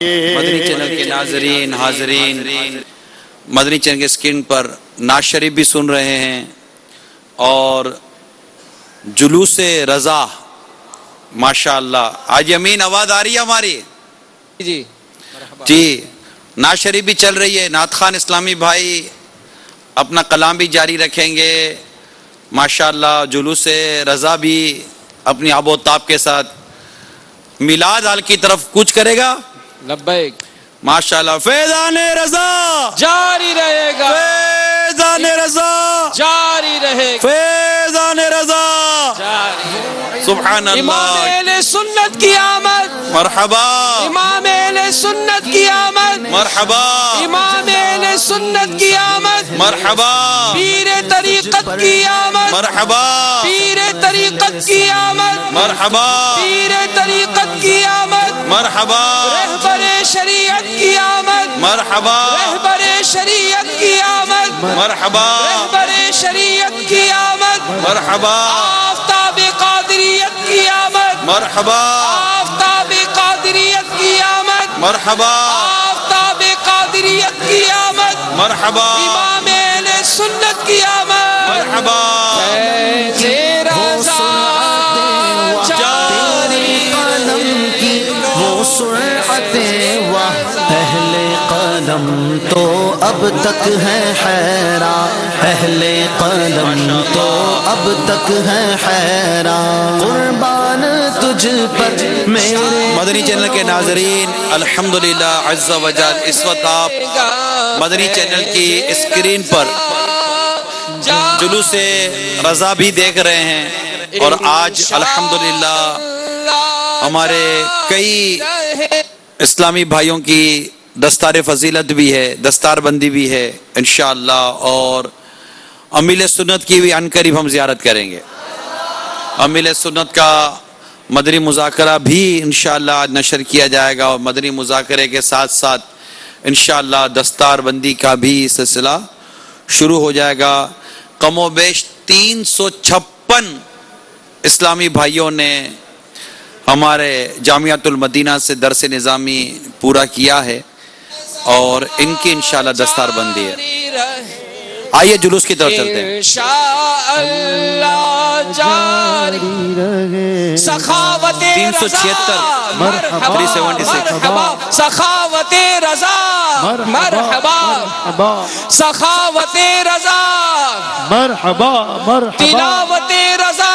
مدنی channel کے ناظرین حاضرین مدنی چینل کے اسکرین پر نعت شریف بھی سن رہے ہیں اور جلوس رضا ماشاءاللہ. آج امین آواز آ رہی ہے ہماری؟ جی نعت شریف بھی چل رہی ہے. نعت خان اسلامی بھائی اپنا کلام بھی جاری رکھیں گے ماشاءاللہ. جلوس رضا بھی اپنی آب و تاب کے ساتھ میلاد حال کی طرف کوچ کرے گا. لبیک ماشاءاللہ. فیضان رضا جاری رہے گا، فیضان رضا جاری رہے گا، فیضان رضا. جاری. سبحان امام اللہ. اہل سنت کی آمد، مرحبا امام اہل سنت کی آمد، مرحبا امام اہل سنت کی آمد، مرحبا پیر طریقت کی آمد، مرحبا پیر طریقت کی آمد، مرحبا پیر طریقت کی آمد، مرحبا رہبر شریعت کی آمد، مرحبا رہبر شریعت کی آمد، مرحبا رہبر شریعت کی آمد، مرحبا آفتاب قادریت کی آمد، مرحبا آفتاب قادریت کی آمد، مرحبا آفتاب قادریت کی آمد، مرحبا امام اہل سنت کی آمد، مرحبا فیض رضا جاری قلم کی وہ سرعت اہل قلم تو اب تک ہے حیران، اہل قلم تو اب تک ہے حیران. قربان تجھ پر میرے مدنی چینل کے ناظرین الحمدللہ عز و جل اس وقت آپ مدنی چینل کی اسکرین پر جلوس رضا بھی دیکھ رہے ہیں اور آج الحمدللہ ہمارے کئی اسلامی بھائیوں کی دستار فضیلت بھی ہے، دستار بندی بھی ہے انشاءاللہ، اور امیل سنت کی بھی عنقریب ہم زیارت کریں گے. امیل سنت کا مدنی مذاکرہ بھی انشاءاللہ آج نشر کیا جائے گا اور مدنی مذاکرے کے ساتھ ساتھ انشاءاللہ دستار بندی کا بھی سلسلہ شروع ہو جائے گا. کم و بیش 356 اسلامی بھائیوں نے ہمارے جامعۃ المدینہ سے درس نظامی پورا کیا ہے اور ان کی انشاءاللہ دستار بندی ہے. آئیے جلوس کی طرف چلتے ہیں. انشاءاللہ جاری رہے سخاوت 376 مرحبا 376 سخاوت رضا مرحبا سخاوت رضا مرحبا مرحبا تلاوت رضا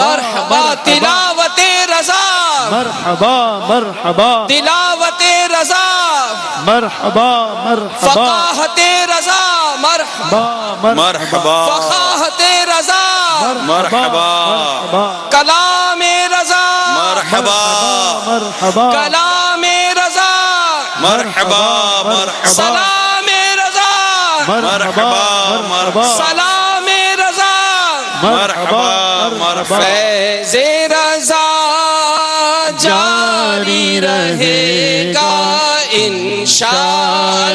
مرحبا تلاوت رضا مرحبا مرحبا تلاوت رضا مرحبا مرحبا فقاہت رضا مرحبا مرحبا فقاہت رضا مرحبا کلام رضا مرحبا مرحبا کلام رضا مرحبا مرحبا سلام رضا مرحبا مرحبا سلام رضا مرحبا مرحبا فیض رضا جاری رہے گا انشاءاللہ،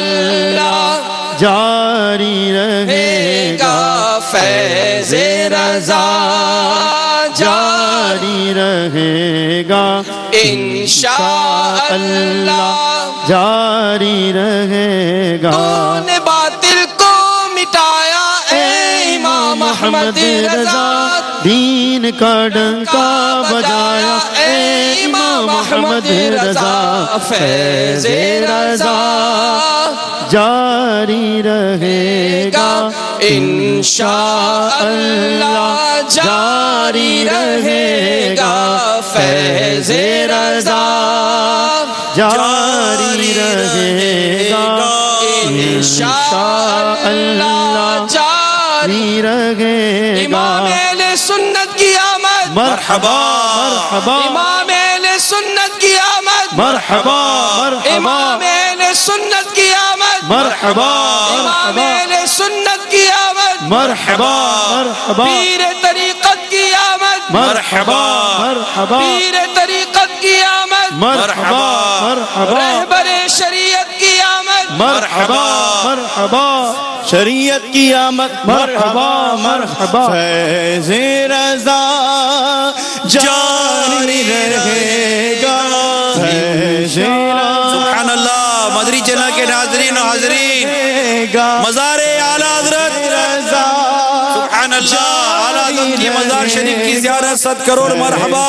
جاری رہے گا فیض رضا جاری رہے گا انشاءاللہ. جاری رہے گا. تو نے باطل کو مٹایا اے امام احمد رضا، دین کا ڈنکا بجایا اے امام احمد رضا. فیض رضا جاری رہے گا انشاءاللہ، جاری رہے گا فیض رضا جاری رہے گا انشاءاللہ، جاری رہے گا. امام اہل سنت کی آمد مرحبا مرحبا امام اہل سنت کی آمد مرحبا مرحبا امام اہل سنت کی آمد مرحبا امام اہل سنت کی آمد مرحبا مرحبا پیر طریقت کی آمد مرحبا مرحبا پیر طریقت کی آمد مرحبا مرحبا رہبر شریعت کی آمد مرحبا مرحبا شریعت کی آمد مرحبا مرحبا. فیض رضا جاری رہے گا فیض قادری چینل کے ناظرین و حاضرین، مزار اعلیٰ حضرت سبحان اللہ اعلیٰ حضرت کی مزار شریف کی زیارت 7 کروڑ مرحبا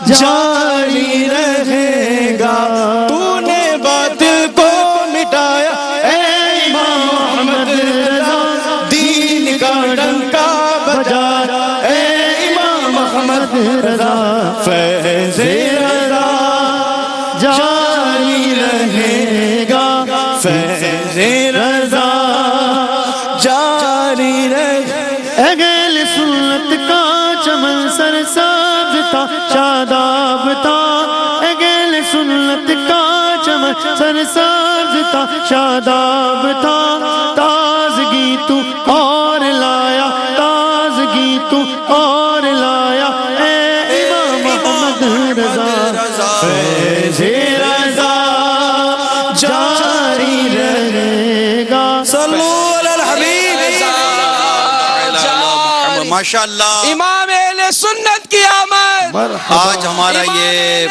جاری رہے گا، تو نے باطل کو مٹایا اے امام محمد رضا، دین کا ڈنکا بجایا اے امام محمد رضا، فیض رضا جاری رہے گا، فیض رضا جاری رہے گا۔ اہل سنت کا چمن سرسبز تھا، شاداب تھا، اہل سنت کا چمن سرسبز تھا، شاداب تھا، تازگی تو اور لایا، تازگی تو اور لایا اے امام محمد رضا، فیض رضا جاری رہے گا۔ صلو علی الحبیب ماشاءاللہ۔ امام اہل سنت کی آمد، آج ہمارا یہ